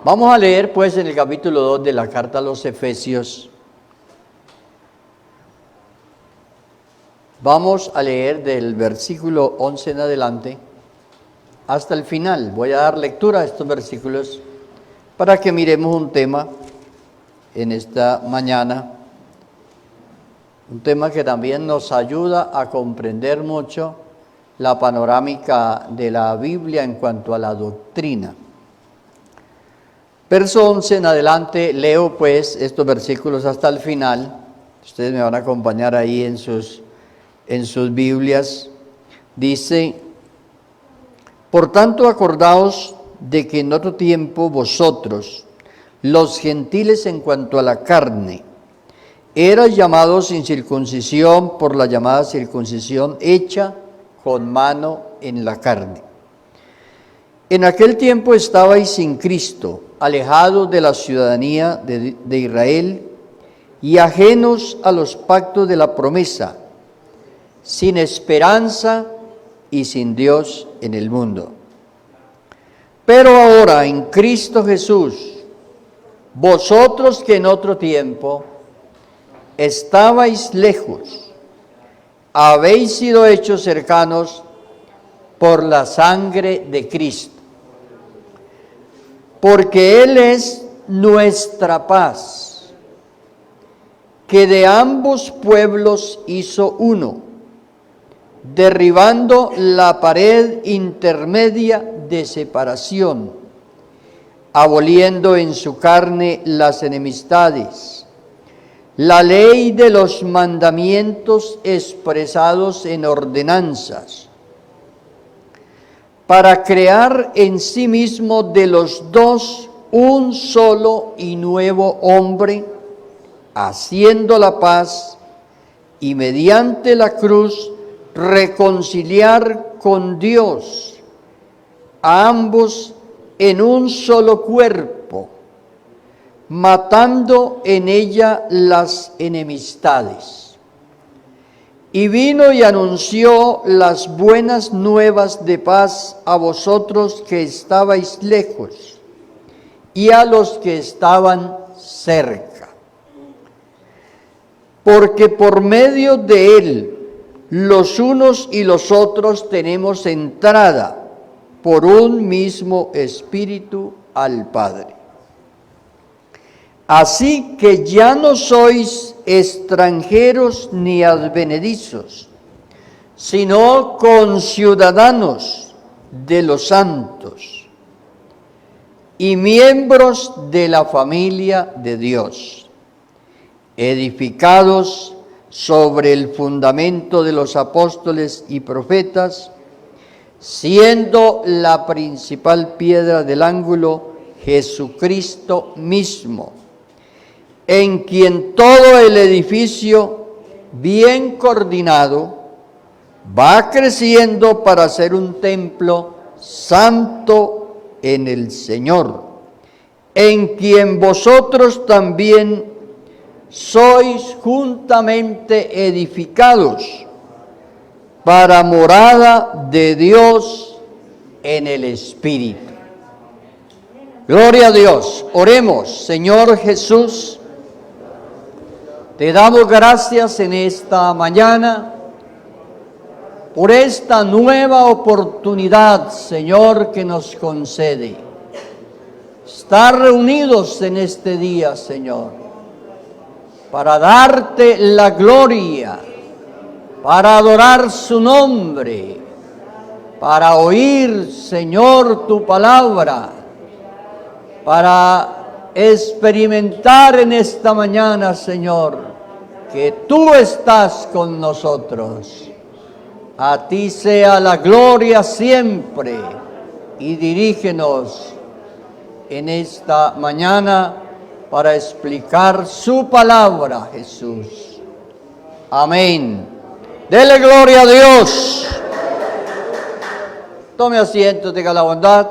Vamos a leer pues en el capítulo 2 de la carta a los Efesios. Vamos a leer del versículo 11 en adelante hasta el final. Voy a dar lectura a estos versículos para que miremos un tema en esta mañana. Un tema que también nos ayuda a comprender mucho la panorámica de la Biblia en cuanto a la doctrina. Verso 11 en adelante, leo pues estos versículos hasta el final. Ustedes me van a acompañar ahí en sus Biblias. Dice: por tanto, acordaos de que en otro tiempo vosotros, los gentiles en cuanto a la carne, erais llamados sin circuncisión por la llamada circuncisión hecha con mano en la carne. En aquel tiempo estabais sin Cristo, alejados de la ciudadanía de Israel y ajenos a los pactos de la promesa, sin esperanza y sin Dios en el mundo. Pero ahora en Cristo Jesús, vosotros que en otro tiempo estabais lejos, habéis sido hechos cercanos por la sangre de Cristo, porque Él es nuestra paz, que de ambos pueblos hizo uno, derribando la pared intermedia de separación, aboliendo en su carne las enemistades, la ley de los mandamientos expresados en ordenanzas, para crear en sí mismo de los dos un solo y nuevo hombre, haciendo la paz, y mediante la cruz reconciliar con Dios a ambos en un solo cuerpo, matando en ella las enemistades. Y vino y anunció las buenas nuevas de paz a vosotros que estabais lejos y a los que estaban cerca. Porque por medio de Él, los unos y los otros tenemos entrada por un mismo Espíritu al Padre. Así que ya no sois extranjeros ni advenedizos, sino conciudadanos de los santos y miembros de la familia de Dios, edificados sobre el fundamento de los apóstoles y profetas, siendo la principal piedra del ángulo Jesucristo mismo, en quien todo el edificio, bien coordinado, va creciendo para ser un templo santo en el Señor, en quien vosotros también sois juntamente edificados para morada de Dios en el Espíritu. Gloria a Dios. Oremos. Señor Jesús, te damos gracias en esta mañana por esta nueva oportunidad, Señor, que nos concede estar reunidos en este día, Señor, para darte la gloria, para adorar su nombre, para oír, Señor, tu palabra, para experimentar en esta mañana, Señor, que tú estás con nosotros. A ti sea la gloria siempre, y dirígenos en esta mañana para explicar su palabra, Jesús. Amén. Dele gloria a Dios. Tome asiento, tenga la bondad.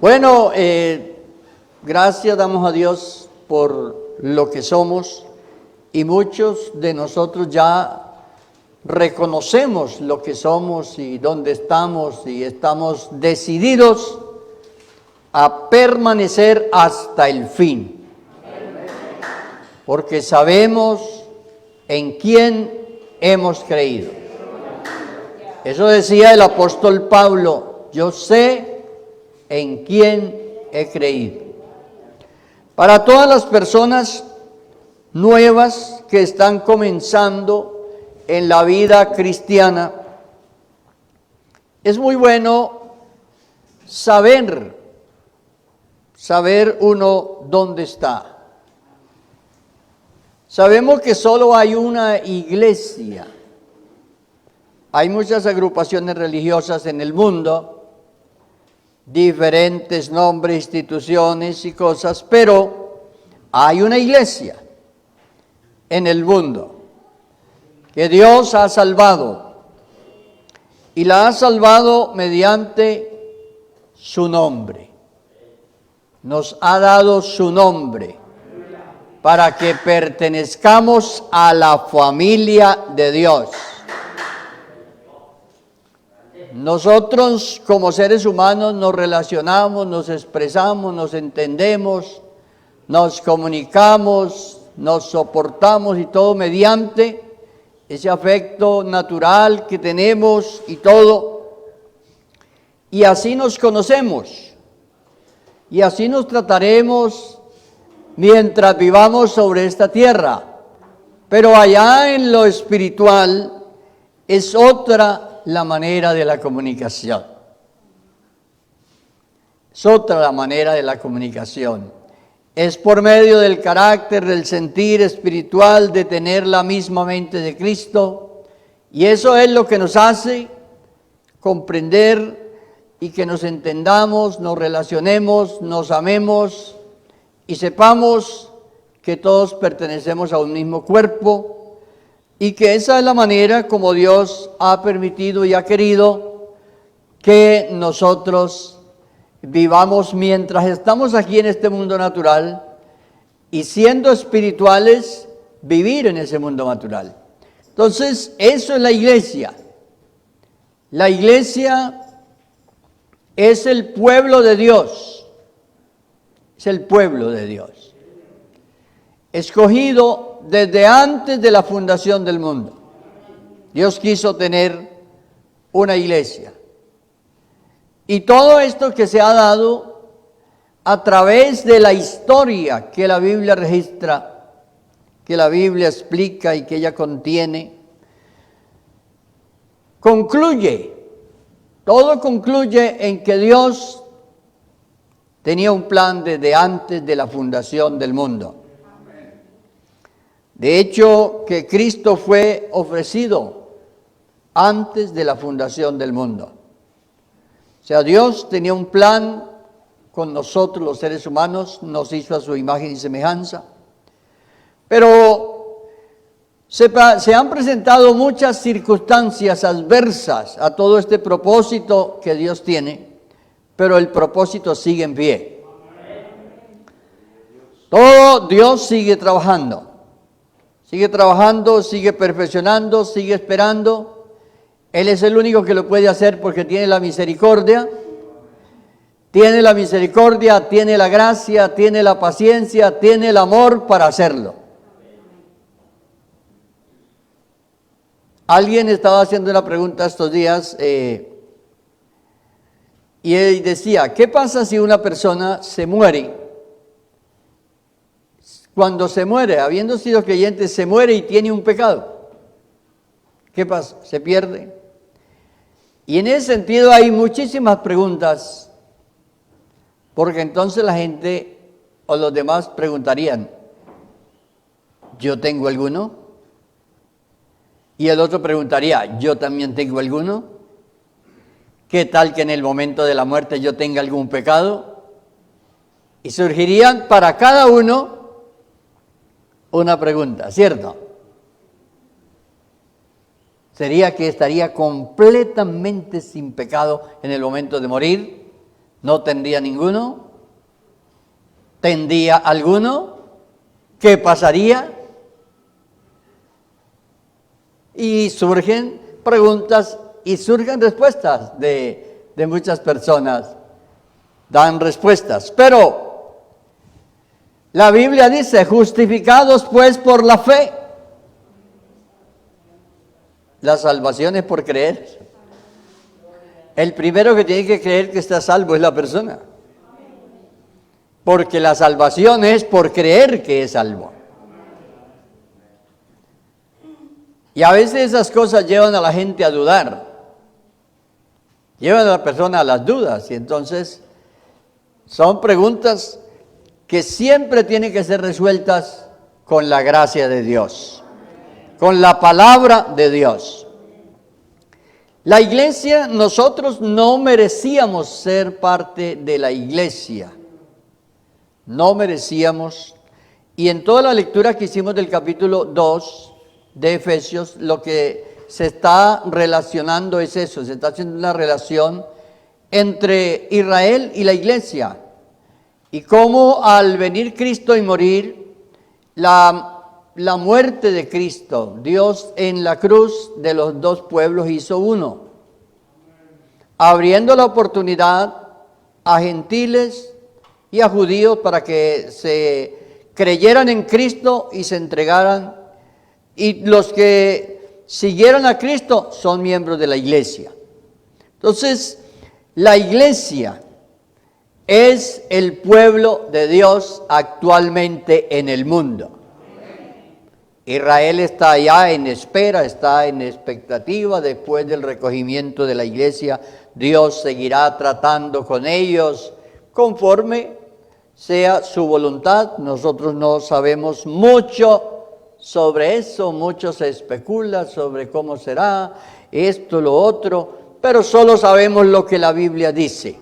Bueno, gracias damos a Dios por lo que somos, y muchos de nosotros ya reconocemos lo que somos y dónde estamos y estamos decididos a permanecer hasta el fin. Porque sabemos en quién hemos creído. Eso decía el apóstol Pablo, yo sé en quién he creído. Para todas las personas nuevas que están comenzando en la vida cristiana, es muy bueno saber uno dónde está. Sabemos que solo hay una iglesia. Hay muchas agrupaciones religiosas en el mundo, diferentes nombres, instituciones y cosas, pero hay una iglesia en el mundo que Dios ha salvado, y la ha salvado mediante su nombre. Nos ha dado su nombre para que pertenezcamos a la familia de Dios. Nosotros como seres humanos nos relacionamos, nos expresamos, nos entendemos, nos comunicamos, nos soportamos y todo mediante ese afecto natural que tenemos y todo. Y así nos conocemos y así nos trataremos mientras vivamos sobre esta tierra. Pero allá en lo espiritual es otra la manera de la comunicación. Es otra la manera de la comunicación. Es por medio del carácter, del sentir espiritual, de tener la misma mente de Cristo. Y eso es lo que nos hace comprender y que nos entendamos, nos relacionemos, nos amemos y sepamos que todos pertenecemos a un mismo cuerpo y que esa es la manera como Dios ha permitido y ha querido que nosotros vivamos mientras estamos aquí en este mundo natural y siendo espirituales, vivir en ese mundo natural. Entonces, eso es la iglesia. La iglesia es el pueblo de Dios. Es el pueblo de Dios. Escogido desde antes de la fundación del mundo. Dios quiso tener una iglesia. Y todo esto que se ha dado a través de la historia que la Biblia registra, que la Biblia explica y que ella contiene, todo concluye en que Dios tenía un plan desde antes de la fundación del mundo. De hecho, que Cristo fue ofrecido antes de la fundación del mundo. O sea, Dios tenía un plan con nosotros los seres humanos, nos hizo a su imagen y semejanza. Pero se han presentado muchas circunstancias adversas a todo este propósito que Dios tiene, pero el propósito sigue en pie. Todo Dios sigue trabajando, sigue perfeccionando, sigue esperando. Él es el único que lo puede hacer porque tiene la misericordia, tiene la gracia, tiene la paciencia, tiene el amor para hacerlo. Alguien estaba haciendo una pregunta estos días y él decía, ¿qué pasa si una persona se muere? Cuando se muere, habiendo sido creyente, se muere y tiene un pecado. ¿Qué pasa? ¿Se pierde? Y en ese sentido hay muchísimas preguntas, porque entonces la gente o los demás preguntarían, ¿yo tengo alguno? Y el otro preguntaría, ¿yo también tengo alguno? ¿Qué tal que en el momento de la muerte yo tenga algún pecado? Y surgirían para cada uno una pregunta, ¿cierto? Sería que estaría completamente sin pecado en el momento de morir, no tendría ninguno, tendría alguno, ¿qué pasaría? Y surgen preguntas y surgen respuestas de muchas personas. Dan respuestas. Pero la Biblia dice, justificados pues por la fe. La salvación es por creer. El primero que tiene que creer que está salvo es la persona. Porque la salvación es por creer que es salvo. Y a veces esas cosas llevan a la gente a dudar. Llevan a la persona a las dudas. Y entonces son preguntas que siempre tienen que ser resueltas con la gracia de Dios. Con la palabra de Dios. La iglesia, nosotros no merecíamos ser parte de la iglesia. No merecíamos. Y en toda la lectura que hicimos del capítulo 2 de Efesios, lo que se está relacionando es eso, se está haciendo una relación entre Israel y la iglesia. Y cómo al venir Cristo y morir, la muerte de Cristo, Dios en la cruz de los dos pueblos hizo uno, abriendo la oportunidad a gentiles y a judíos para que se creyeran en Cristo y se entregaran. Y los que siguieron a Cristo son miembros de la iglesia. Entonces, la iglesia es el pueblo de Dios actualmente en el mundo. Israel está allá en espera, está en expectativa. Después del recogimiento de la iglesia, Dios seguirá tratando con ellos conforme sea su voluntad. Nosotros no sabemos mucho sobre eso, mucho se especula sobre cómo será esto, lo otro, pero solo sabemos lo que la Biblia dice.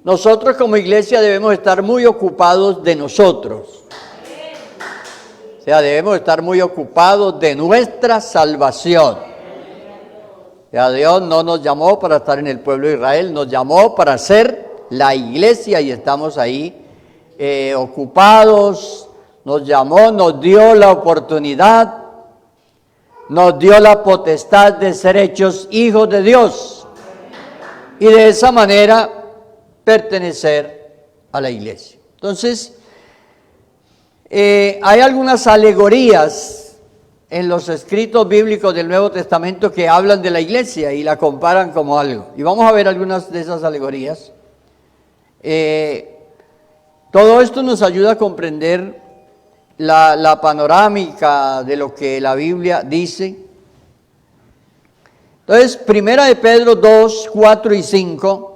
Nosotros como iglesia debemos estar muy ocupados de nosotros. O sea, debemos estar muy ocupados de nuestra salvación. O sea, Dios no nos llamó para estar en el pueblo de Israel, nos llamó para ser la iglesia y estamos ahí ocupados. Nos llamó, nos dio la oportunidad, nos dio la potestad de ser hechos hijos de Dios y de esa manera pertenecer a la iglesia. Entonces, hay algunas alegorías en los escritos bíblicos del Nuevo Testamento que hablan de la iglesia y la comparan como algo. Y vamos a ver algunas de esas alegorías. Todo esto nos ayuda a comprender la panorámica de lo que la Biblia dice. Entonces, primera de Pedro 2, 4 y 5,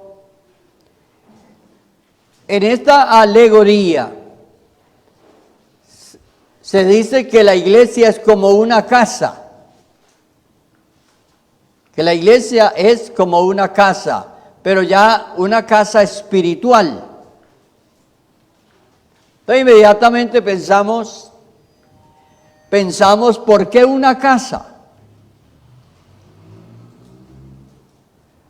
en esta alegoría se dice que la iglesia es como una casa, que la iglesia es como una casa, pero ya una casa espiritual. Entonces inmediatamente pensamos, ¿por qué una casa?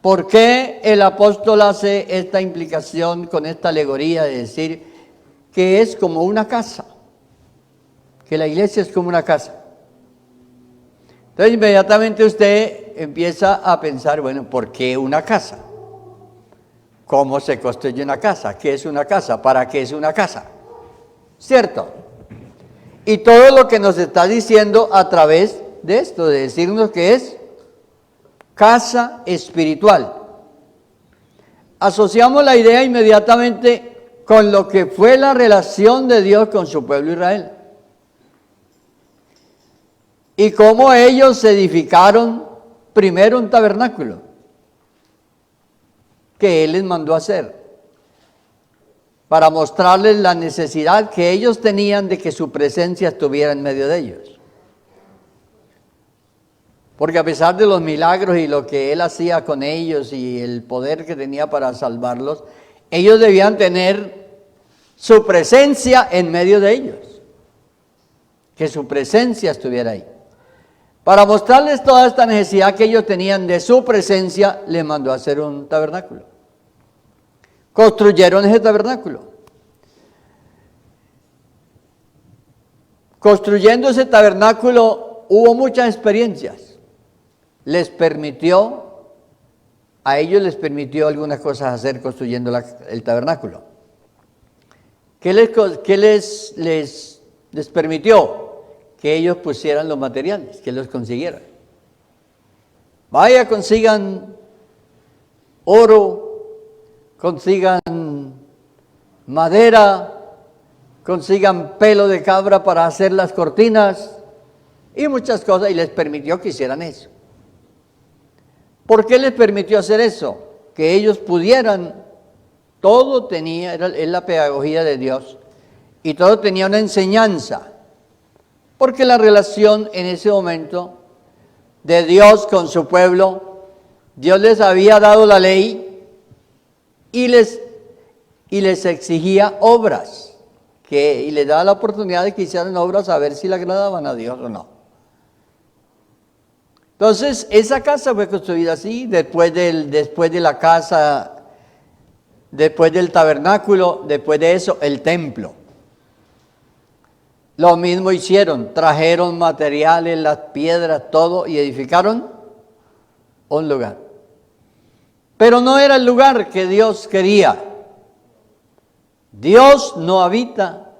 ¿Por qué el apóstol hace esta implicación con esta alegoría de decir que es como una casa? Que la iglesia es como una casa. Entonces inmediatamente usted empieza a pensar, bueno, ¿por qué una casa? ¿Cómo se construye una casa? ¿Qué es una casa? ¿Para qué es una casa? ¿Cierto? Y todo lo que nos está diciendo a través de esto, de decirnos que es casa espiritual. Asociamos la idea inmediatamente con lo que fue la relación de Dios con su pueblo Israel. Y cómo ellos edificaron primero un tabernáculo que Él les mandó a hacer, para mostrarles la necesidad que ellos tenían de que su presencia estuviera en medio de ellos. Porque a pesar de los milagros y lo que Él hacía con ellos y el poder que tenía para salvarlos, ellos debían tener su presencia en medio de ellos. Que su presencia estuviera ahí. Para mostrarles toda esta necesidad que ellos tenían de su presencia, les mandó a hacer un tabernáculo. Construyeron ese tabernáculo. Construyendo ese tabernáculo, hubo muchas experiencias. A ellos les permitió algunas cosas hacer construyendo el tabernáculo. ¿Qué les permitió? Que ellos pusieran los materiales, que los consiguieran. Vaya, consigan oro, consigan madera, consigan pelo de cabra para hacer las cortinas y muchas cosas, y les permitió que hicieran eso. ¿Por qué les permitió hacer eso? Que ellos pudieran, es la pedagogía de Dios, y todo tenía una enseñanza, porque la relación en ese momento de Dios con su pueblo, Dios les había dado la ley y les exigía obras, y les daba la oportunidad de que hicieran obras a ver si le agradaban a Dios o no. Entonces, esa casa fue construida así, después de la casa, después del tabernáculo, después de eso, el templo. Lo mismo hicieron, trajeron materiales, las piedras, todo, y edificaron un lugar. Pero no era el lugar que Dios quería. Dios no habita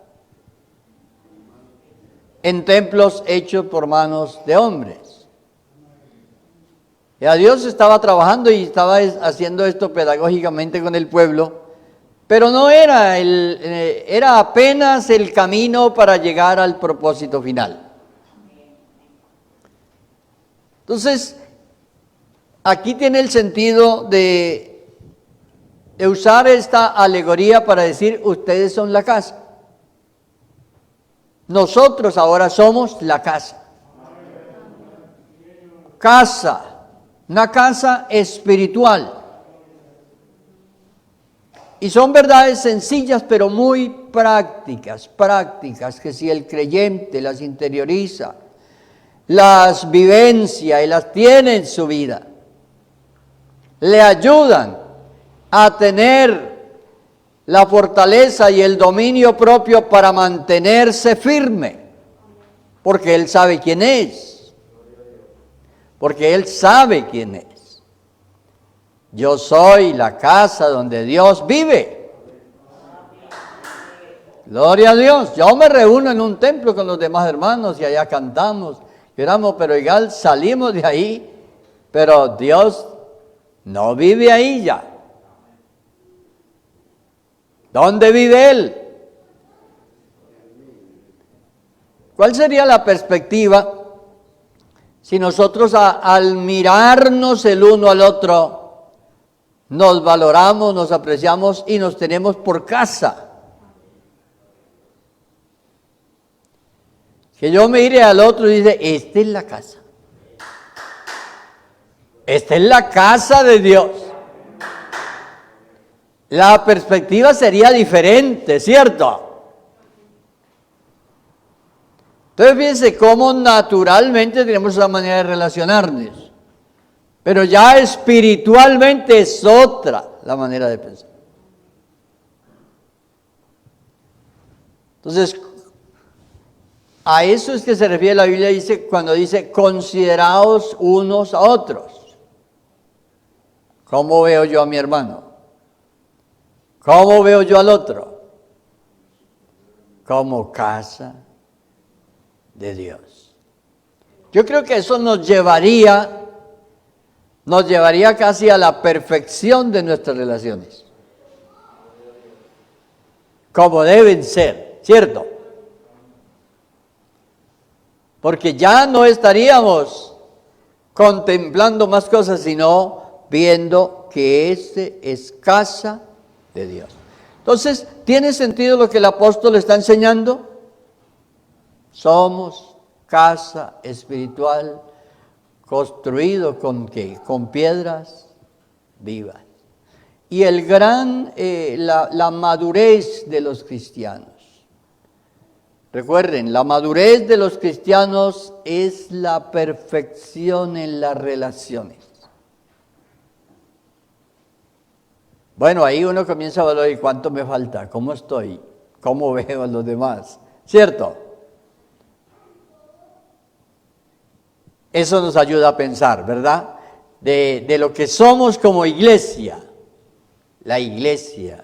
en templos hechos por manos de hombres. Ya Dios estaba trabajando y estaba haciendo esto pedagógicamente con el pueblo, pero no era apenas el camino para llegar al propósito final. Entonces, aquí tiene el sentido de usar esta alegoría para decir, ustedes son la casa. Nosotros ahora somos la casa. Casa, una casa espiritual. Y son verdades sencillas, pero muy prácticas, que si el creyente las interioriza, las vivencia y las tiene en su vida, le ayudan a tener la fortaleza y el dominio propio para mantenerse firme, porque él sabe quién es, Yo soy la casa donde Dios vive. Gloria a Dios. Yo me reúno en un templo con los demás hermanos y allá cantamos, lloramos, pero igual salimos de ahí, pero Dios no vive ahí ya. ¿Dónde vive Él? ¿Cuál sería la perspectiva si nosotros al mirarnos el uno al otro nos valoramos, nos apreciamos y nos tenemos por casa? Que yo me iré al otro y dice, esta es la casa. Esta es la casa de Dios. La perspectiva sería diferente, ¿cierto? Entonces fíjense cómo naturalmente tenemos esa manera de relacionarnos. Pero ya espiritualmente es otra la manera de pensar. Entonces, a eso es que se refiere la Biblia cuando dice, consideraos unos a otros. ¿Cómo veo yo a mi hermano? ¿Cómo veo yo al otro? Como casa de Dios. Yo creo que eso nos llevaría casi a la perfección de nuestras relaciones. Como deben ser, ¿cierto? Porque ya no estaríamos contemplando más cosas, sino viendo que es casa de Dios. Entonces, ¿tiene sentido lo que el apóstol está enseñando? Somos casa espiritual, construido ¿con qué? Con piedras vivas. Y la madurez de los cristianos. Recuerden, la madurez de los cristianos es la perfección en las relaciones. Bueno, ahí uno comienza a valorar, ¿y cuánto me falta? ¿Cómo estoy? ¿Cómo veo a los demás? ¿Cierto? Eso nos ayuda a pensar, ¿verdad? De lo que somos como iglesia. La iglesia,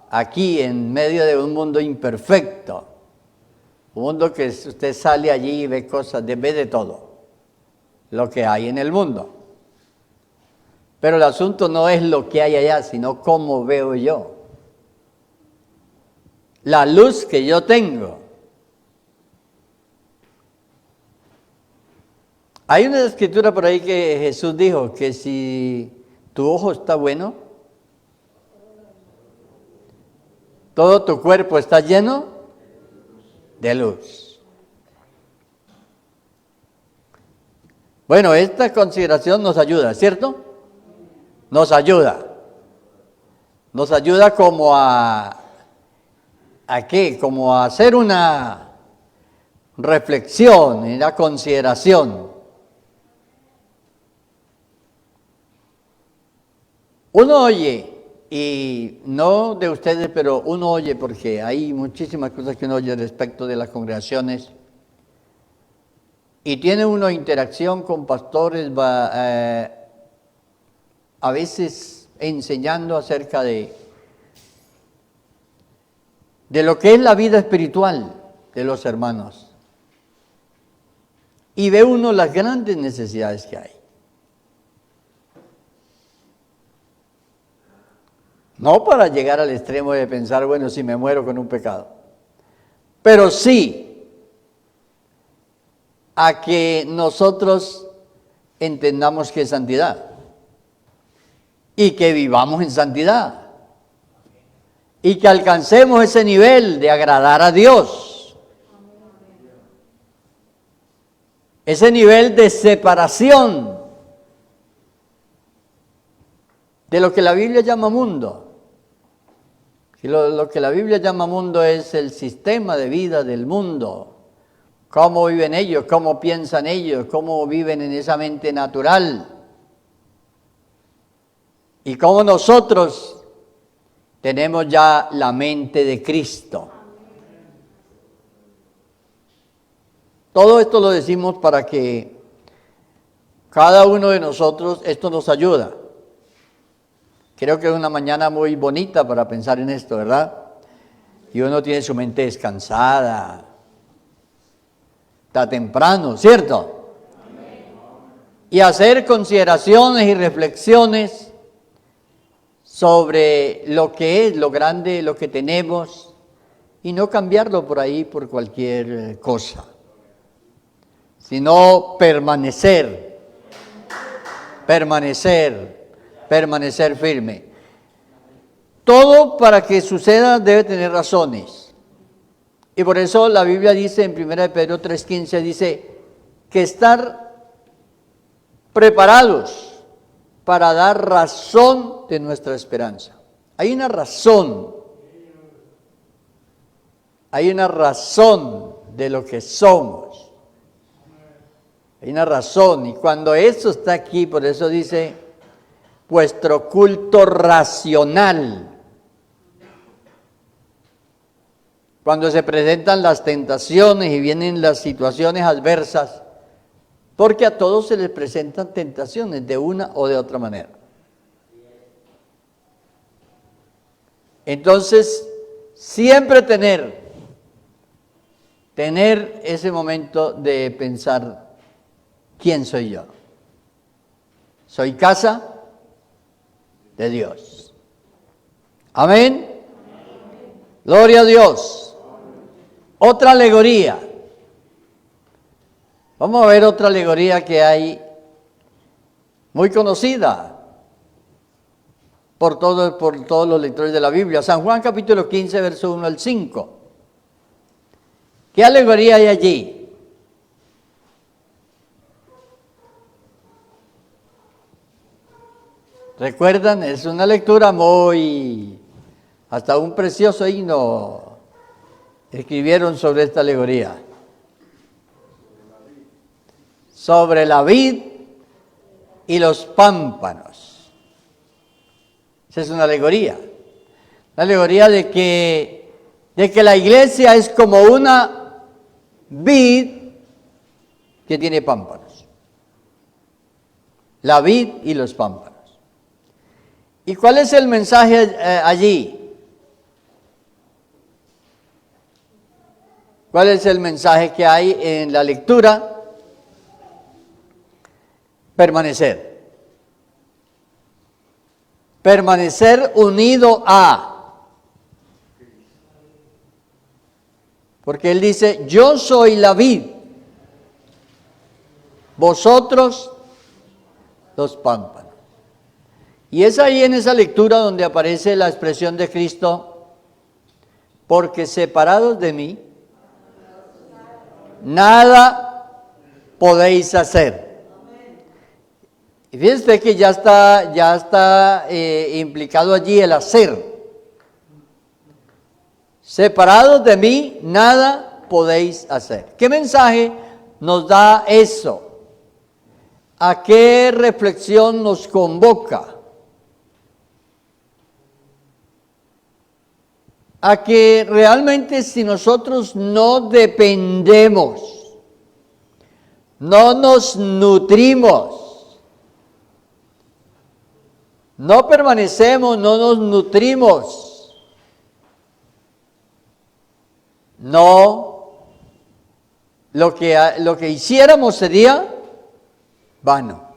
aquí en medio de un mundo imperfecto. Un mundo que usted sale allí y ve cosas, ve de todo lo que hay en el mundo. Pero el asunto no es lo que hay allá, sino cómo veo yo. La luz que yo tengo. Hay una escritura por ahí que Jesús dijo que si tu ojo está bueno, todo tu cuerpo está lleno de luz. Bueno, esta consideración nos ayuda, ¿cierto? Nos ayuda. Nos ayuda como ¿a qué? Como a hacer una reflexión, una consideración. Uno oye, y no de ustedes, pero uno oye porque hay muchísimas cosas que uno oye respecto de las congregaciones. Y tiene uno interacción con pastores, a veces enseñando acerca de lo que es la vida espiritual de los hermanos. Y ve uno las grandes necesidades que hay. No para llegar al extremo de pensar, bueno, si me muero con un pecado, pero sí a que nosotros entendamos que es santidad y que vivamos en santidad y que alcancemos ese nivel de agradar a Dios, ese nivel de separación de lo que la Biblia llama mundo. Y lo que la Biblia llama mundo es el sistema de vida del mundo. Cómo viven ellos, cómo piensan ellos, cómo viven en esa mente natural. Y cómo nosotros tenemos ya la mente de Cristo. Todo esto lo decimos para que cada uno de nosotros, esto nos ayuda. Creo que es una mañana muy bonita para pensar en esto, ¿verdad? Y uno tiene su mente descansada. Está temprano, ¿cierto? Y hacer consideraciones y reflexiones sobre lo que es, lo grande, lo que tenemos, y no cambiarlo por ahí por cualquier cosa, sino permanecer firme. Todo para que suceda debe tener razones. Y por eso la Biblia dice en 1 Pedro 3:15, dice que estar preparados para dar razón de nuestra esperanza. Hay una razón de lo que somos. Hay una razón, y cuando eso está aquí, por eso dice, vuestro culto racional. Cuando se presentan las tentaciones y vienen las situaciones adversas, porque a todos se les presentan tentaciones de una o de otra manera. Entonces, siempre tener ese momento de pensar, ¿quién soy yo? Soy casa de Dios. Amén. Gloria a Dios. Otra alegoría. Vamos a ver otra alegoría que hay muy conocida por todos los lectores de la Biblia. San Juan capítulo 15, verso 1 al 5. ¿Qué alegoría hay allí? ¿Recuerdan? Es una lectura hasta un precioso himno escribieron sobre esta alegoría. Sobre la vid y los pámpanos. Esa es una alegoría. La alegoría de que la iglesia es como una vid que tiene pámpanos. la vid y los pámpanos. ¿Y cuál es el mensaje allí? ¿Cuál es el mensaje que hay en la lectura? Permanecer. Permanecer unido a. Porque él dice, yo soy la vid, vosotros los pámpanos. Y es ahí en esa lectura donde aparece la expresión de Cristo, porque separados de mí, nada podéis hacer. Y fíjense que ya está implicado allí el hacer. Separados de mí, nada podéis hacer. ¿Qué mensaje nos da eso? ¿A qué reflexión nos convoca? A que realmente si nosotros no dependemos, no nos nutrimos, no permanecemos, no nos nutrimos, no, lo que hiciéramos sería vano.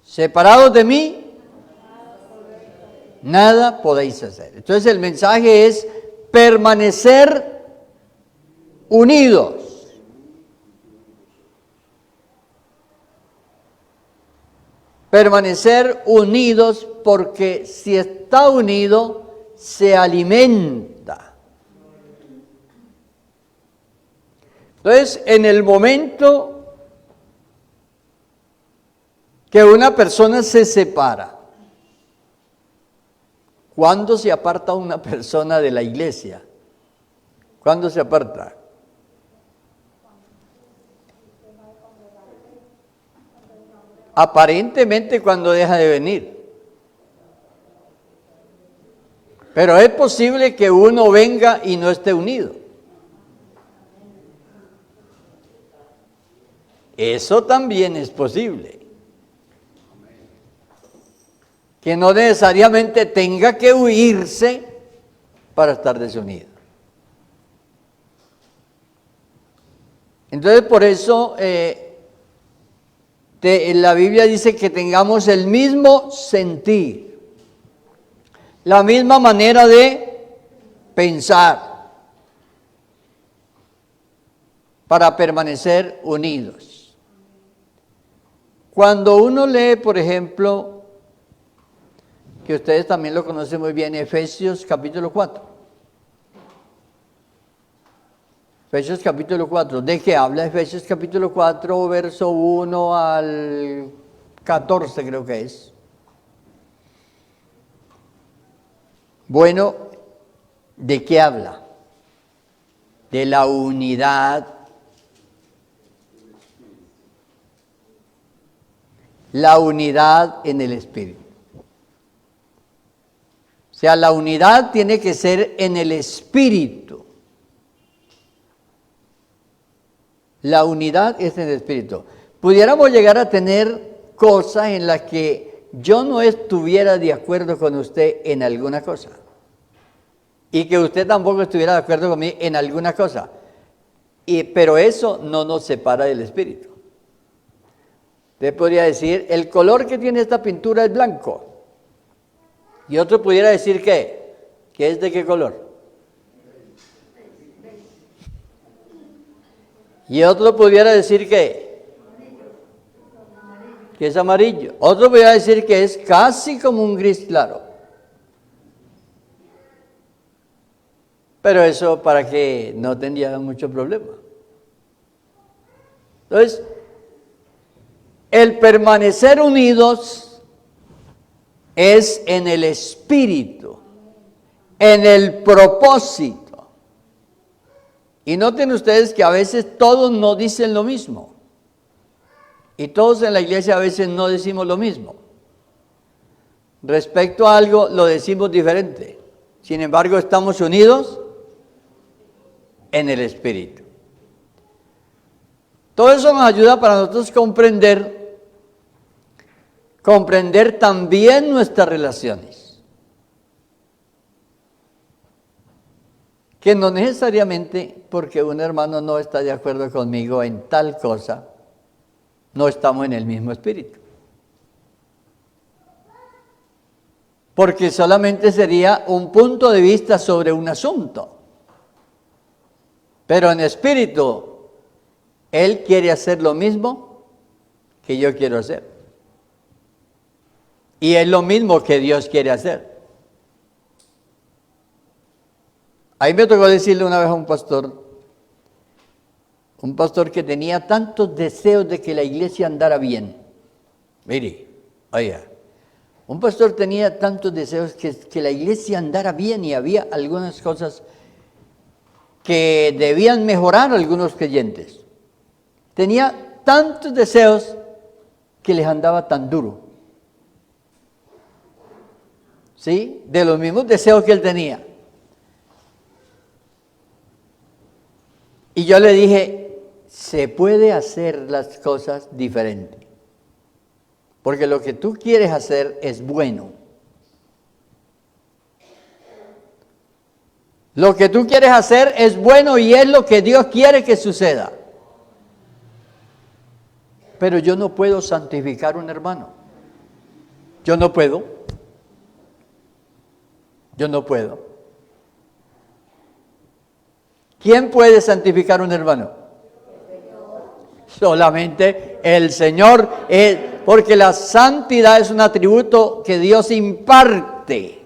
Separados de mí, nada podéis hacer. Entonces el mensaje es permanecer unidos. Permanecer unidos porque si está unido, se alimenta. Entonces, en el momento que una persona se separa, ¿cuándo se aparta una persona de la iglesia? ¿Cuándo se aparta? Aparentemente cuando deja de venir. Pero es posible que uno venga y no esté unido. Eso también es posible. Que no necesariamente tenga que huirse para estar desunido. Entonces, por eso la Biblia dice que tengamos el mismo sentir, la misma manera de pensar, para permanecer unidos. Cuando uno lee, por ejemplo, que ustedes también lo conocen muy bien, Efesios capítulo 4. Efesios capítulo 4. ¿De qué habla Efesios capítulo 4, verso 1 al 14 creo que es? Bueno, ¿de qué habla? De la unidad. La unidad en el Espíritu. O sea, la unidad tiene que ser en el Espíritu. La unidad es en el Espíritu. Pudiéramos llegar a tener cosas en las que yo no estuviera de acuerdo con usted en alguna cosa. Y que usted tampoco estuviera de acuerdo conmigo en alguna cosa. Pero eso no nos separa del Espíritu. Usted podría decir, el color que tiene esta pintura es blanco. Y otro pudiera decir que es de qué color. Y otro pudiera decir que es amarillo. Otro pudiera decir que es casi como un gris claro. Pero eso para que no tendría mucho problema. Entonces, el permanecer unidos es en el espíritu, en el propósito. Y noten ustedes que a veces todos no dicen lo mismo. Y todos en la iglesia a veces no decimos lo mismo. Respecto a algo lo decimos diferente. Sin embargo, estamos unidos en el espíritu. Todo eso nos ayuda para nosotros comprender comprender también nuestras relaciones. Que no necesariamente porque un hermano no está de acuerdo conmigo en tal cosa, no estamos en el mismo espíritu. Porque solamente sería un punto de vista sobre un asunto. Pero en espíritu, él quiere hacer lo mismo que yo quiero hacer. Y es lo mismo que Dios quiere hacer. Ahí me tocó decirle una vez a un pastor que tenía tantos deseos de que la iglesia andara bien. Mire, oiga, un pastor tenía tantos deseos que la iglesia andara bien y había algunas cosas que debían mejorar algunos creyentes. Tenía tantos deseos que les andaba tan duro. ¿Sí? De los mismos deseos que él tenía. Y yo le dije, se puede hacer las cosas diferente. Porque lo que tú quieres hacer es bueno. Lo que tú quieres hacer es bueno y es lo que Dios quiere que suceda. Pero yo no puedo santificar a un hermano. Yo no puedo. ¿Quién puede santificar a un hermano? Solamente el Señor, porque la santidad es un atributo que Dios imparte.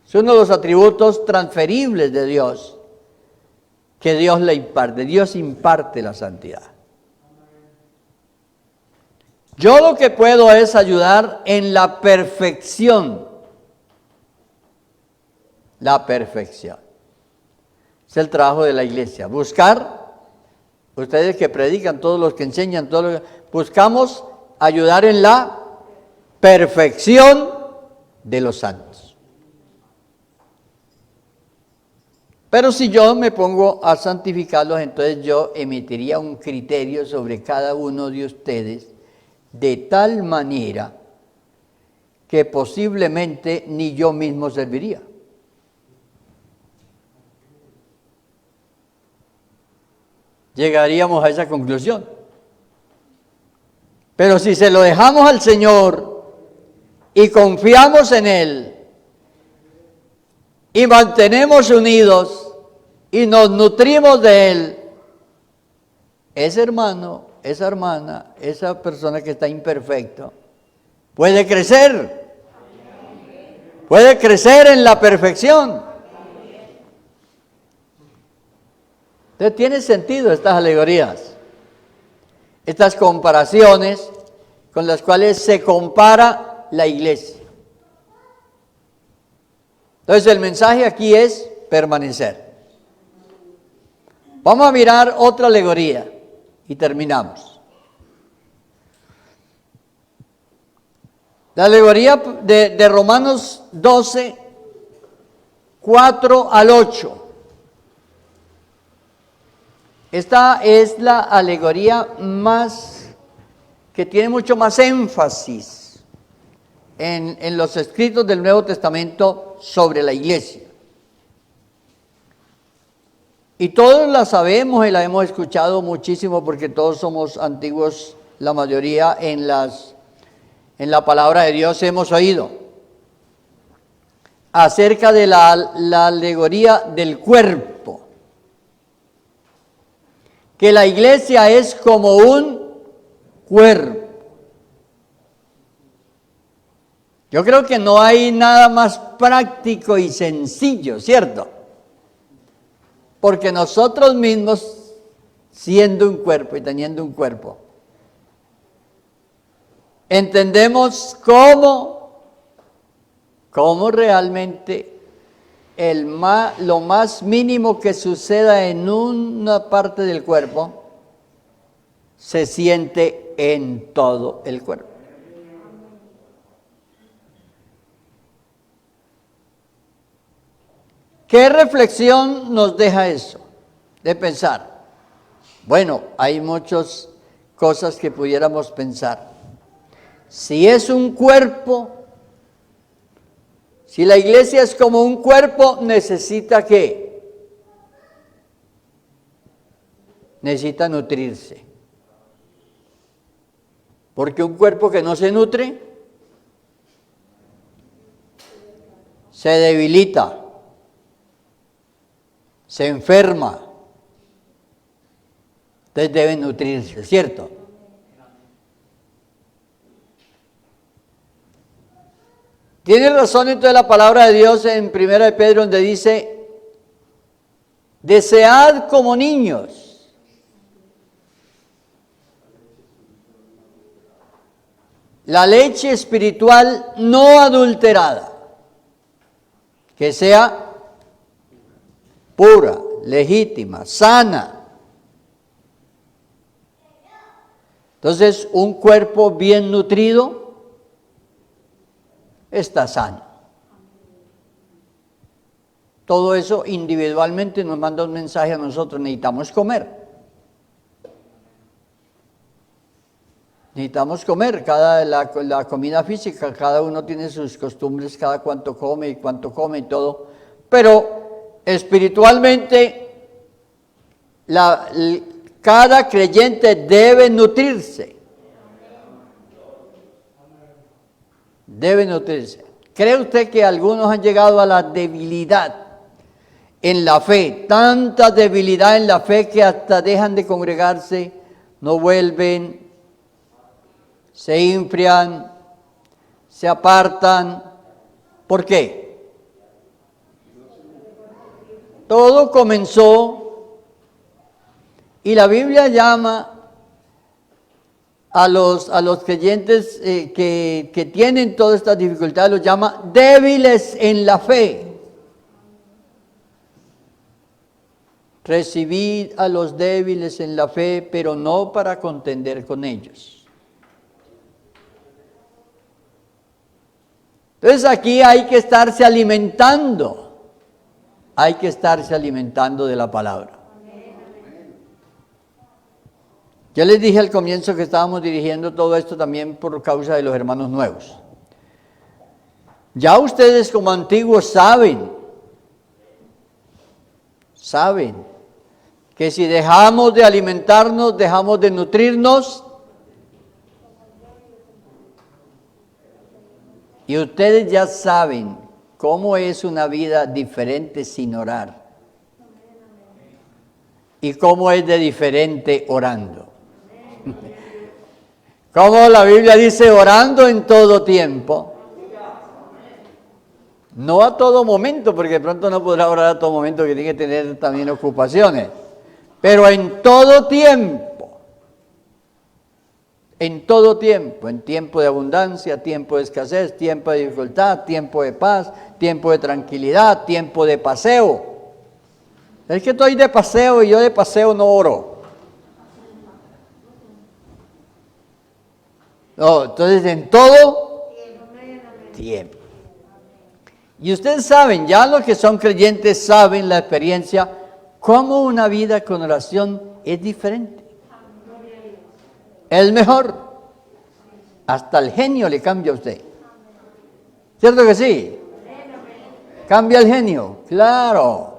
Es uno de los atributos transferibles de Dios, que Dios le imparte. Dios imparte la santidad. Yo lo que puedo es ayudar en la perfección. La perfección. Es el trabajo de la iglesia. Buscar, ustedes que predican, todos los que enseñan, buscamos ayudar en la perfección de los santos. Pero si yo me pongo a santificarlos, entonces yo emitiría un criterio sobre cada uno de ustedes de tal manera que posiblemente ni yo mismo serviría. Llegaríamos a esa conclusión. Pero si se lo dejamos al Señor y confiamos en Él y mantenemos unidos y nos nutrimos de Él, ese hermano, esa hermana, esa persona que está imperfecto, puede crecer en la perfección. Entonces, ¿tiene sentido estas alegorías? Estas comparaciones con las cuales se compara la iglesia. Entonces, el mensaje aquí es permanecer. Vamos a mirar otra alegoría y terminamos. La alegoría de Romanos 12, 4 al 8. Esta es la alegoría que tiene mucho más énfasis en los escritos del Nuevo Testamento sobre la iglesia. Y todos la sabemos y la hemos escuchado muchísimo porque todos somos antiguos, la mayoría en la palabra de Dios hemos oído acerca de la alegoría del cuerpo. Que la iglesia es como un cuerpo. Yo creo que no hay nada más práctico y sencillo, ¿cierto? Porque nosotros mismos, siendo un cuerpo y teniendo un cuerpo, entendemos cómo realmente lo más mínimo que suceda en una parte del cuerpo se siente en todo el cuerpo. ¿Qué reflexión nos deja eso? De pensar. Bueno, hay muchas cosas que pudiéramos pensar. Si es un cuerpo, si la iglesia es como un cuerpo, ¿necesita qué? Necesita nutrirse. Porque un cuerpo que no se nutre, se debilita, se enferma. Entonces debe nutrirse, ¿cierto? Tiene razón entonces la palabra de Dios en 1 de Pedro donde dice, desead como niños. La leche espiritual no adulterada, que sea pura, legítima, sana. Entonces, un cuerpo bien nutrido está sano. Todo eso individualmente nos manda un mensaje a nosotros, necesitamos comer. Necesitamos comer, la comida física, cada uno tiene sus costumbres, cada cuánto come y todo. Pero espiritualmente, cada creyente debe nutrirse. Debe nutrirse. ¿Cree usted que algunos han llegado a la debilidad en la fe? Tanta debilidad en la fe que hasta dejan de congregarse, no vuelven, se enfrian, se apartan. ¿Por qué? Todo comenzó y la Biblia llama a los creyentes que tienen todas estas dificultades, los llama débiles en la fe. Recibid a los débiles en la fe, pero no para contender con ellos. Entonces aquí hay que estarse alimentando. Hay que estarse alimentando de la palabra. Yo les dije al comienzo que estábamos dirigiendo todo esto también por causa de los hermanos nuevos. Ya ustedes como antiguos saben que si dejamos de alimentarnos, dejamos de nutrirnos, y ustedes ya saben cómo es una vida diferente sin orar y cómo es de diferente orando. Como la Biblia dice, orando en todo tiempo. No a todo momento, porque de pronto no podrá orar a todo momento, que tiene que tener también ocupaciones. Pero en todo tiempo. En todo tiempo. En tiempo de abundancia, tiempo de escasez, tiempo de dificultad, tiempo de paz, tiempo de tranquilidad, tiempo de paseo. Es que estoy de paseo y yo de paseo no oro. No, entonces en todo tiempo. Y ustedes saben, ya los que son creyentes saben la experiencia, cómo una vida con oración es diferente. Es mejor. Hasta el genio le cambia a usted. ¿Cierto que sí? Cambia el genio, claro.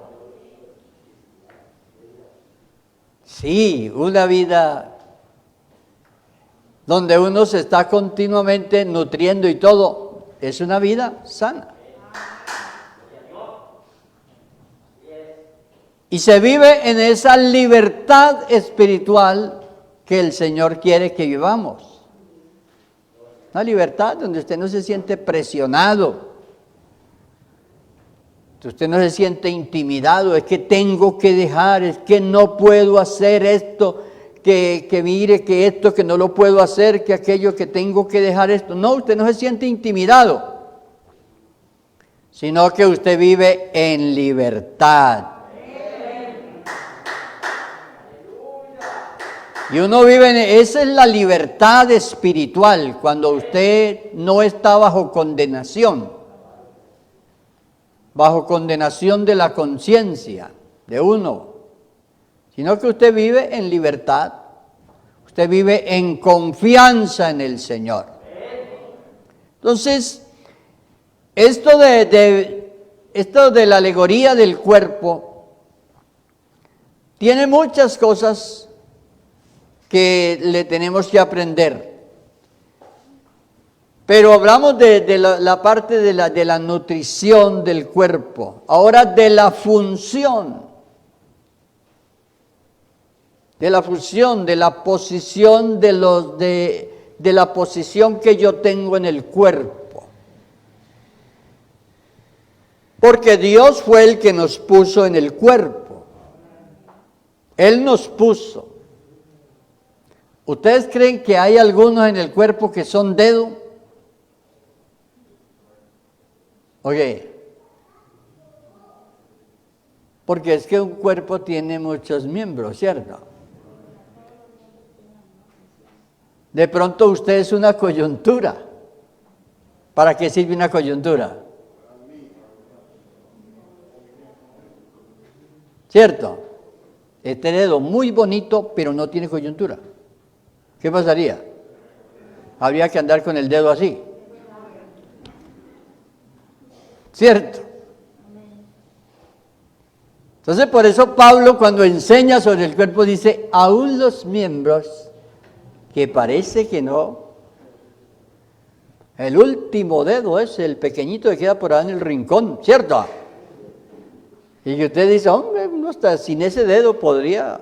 Sí, una vida donde uno se está continuamente nutriendo y todo, es una vida sana. Y se vive en esa libertad espiritual que el Señor quiere que vivamos. Una libertad donde usted no se siente presionado, usted no se siente intimidado, es que tengo que dejar, es que no puedo hacer esto, que mire que esto, que no lo puedo hacer, que aquello, que tengo que dejar esto. No, usted no se siente intimidado, sino que usted vive en libertad. Y uno vive esa es la libertad espiritual, cuando usted no está bajo condenación de la conciencia de uno, sino que usted vive en libertad, usted vive en confianza en el Señor. Entonces, esto de la alegoría del cuerpo tiene muchas cosas que le tenemos que aprender. Pero hablamos de la parte de la nutrición del cuerpo. Ahora de la función. De la función, de la posición de la posición que yo tengo en el cuerpo. Porque Dios fue el que nos puso en el cuerpo. Él nos puso. ¿Ustedes creen que hay algunos en el cuerpo que son dedo? Oye, porque es que un cuerpo tiene muchos miembros, ¿cierto? De pronto usted es una coyuntura. ¿Para qué sirve una coyuntura? ¿Cierto? Este dedo muy bonito, pero no tiene coyuntura. ¿Qué pasaría? Habría que andar con el dedo así. ¿Cierto? Entonces, por eso Pablo, cuando enseña sobre el cuerpo, dice, aún los miembros que parece que no, el último dedo es el pequeñito que queda por ahí en el rincón, ¿cierto? Y que usted dice, hombre, uno hasta sin ese dedo podría.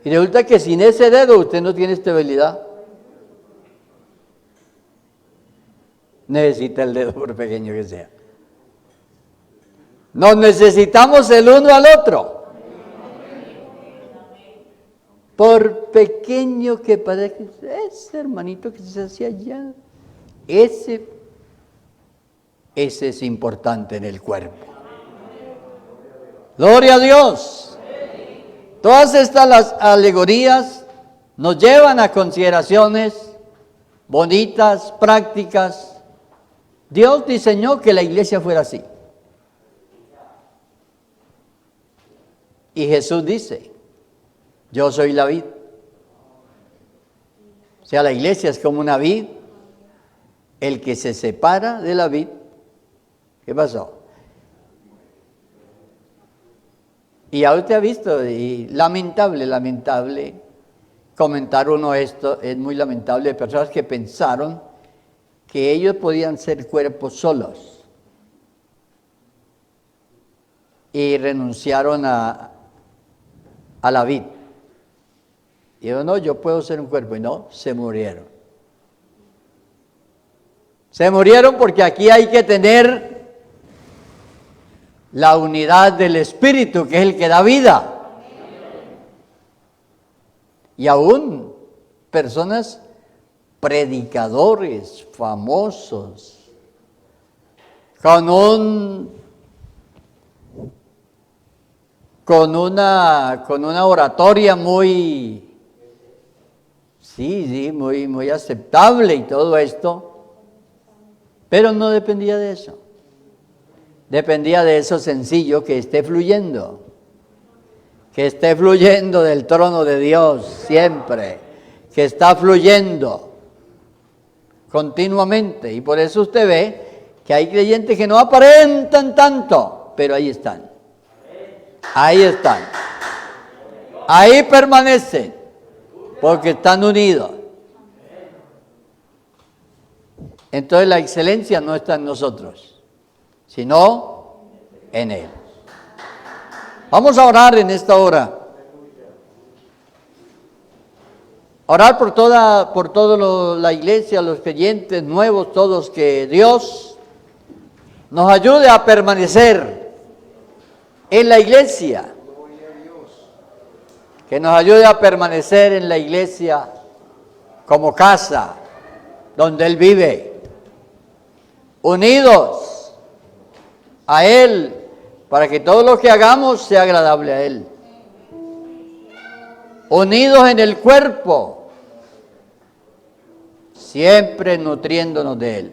Y resulta que sin ese dedo usted no tiene estabilidad. Necesita el dedo por pequeño que sea. Nos necesitamos el uno al otro. Por pequeño que parezca, ese hermanito que se hacía allá, ese es importante en el cuerpo. Gloria a Dios. Todas estas alegorías nos llevan a consideraciones bonitas, prácticas. Dios diseñó que la iglesia fuera así. Y Jesús dice, yo soy la vid. O sea, la iglesia es como una vid. El que se separa de la vid, ¿qué pasó? Y ya usted ha visto, y lamentable, comentar uno esto, es muy lamentable, de personas que pensaron que ellos podían ser cuerpos solos y renunciaron a la vid. Y yo, no, yo puedo ser un cuerpo. Y no, se murieron. Se murieron porque aquí hay que tener la unidad del Espíritu, que es el que da vida. Y aún personas, predicadores famosos, con una oratoria muy muy aceptable y todo esto, pero no dependía de eso. Dependía de eso sencillo, que esté fluyendo del trono de Dios siempre, que está fluyendo continuamente. Y por eso usted ve que hay creyentes que no aparentan tanto, pero ahí están. Ahí permanecen, porque están unidos. Entonces la excelencia no está en nosotros, sino en Él. Vamos a orar en esta hora. Orar por toda la iglesia, los creyentes nuevos, todos, que Dios nos ayude a permanecer en la iglesia. Que nos ayude a permanecer en la iglesia como casa donde Él vive, unidos a Él, para que todo lo que hagamos sea agradable a Él. Unidos en el cuerpo, siempre nutriéndonos de Él.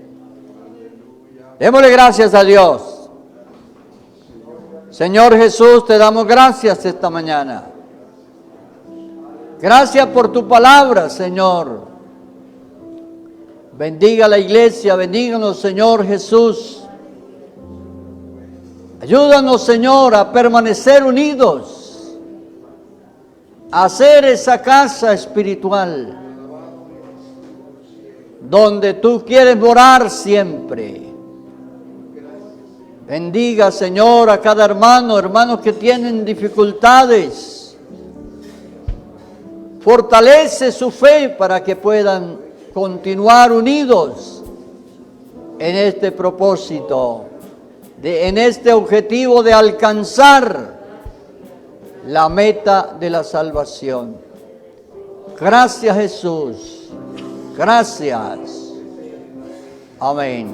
Démosle gracias a Dios. Señor Jesús, te damos gracias esta mañana. Gracias por tu palabra, Señor. Bendiga la iglesia, bendíganos, Señor Jesús. Ayúdanos, Señor, a permanecer unidos, a hacer esa casa espiritual donde tú quieres morar siempre. Bendiga, Señor, a cada hermanos que tienen dificultades. Fortalece su fe para que puedan continuar unidos en este propósito, en este objetivo de alcanzar la meta de la salvación. Gracias, Jesús. Gracias. Amén.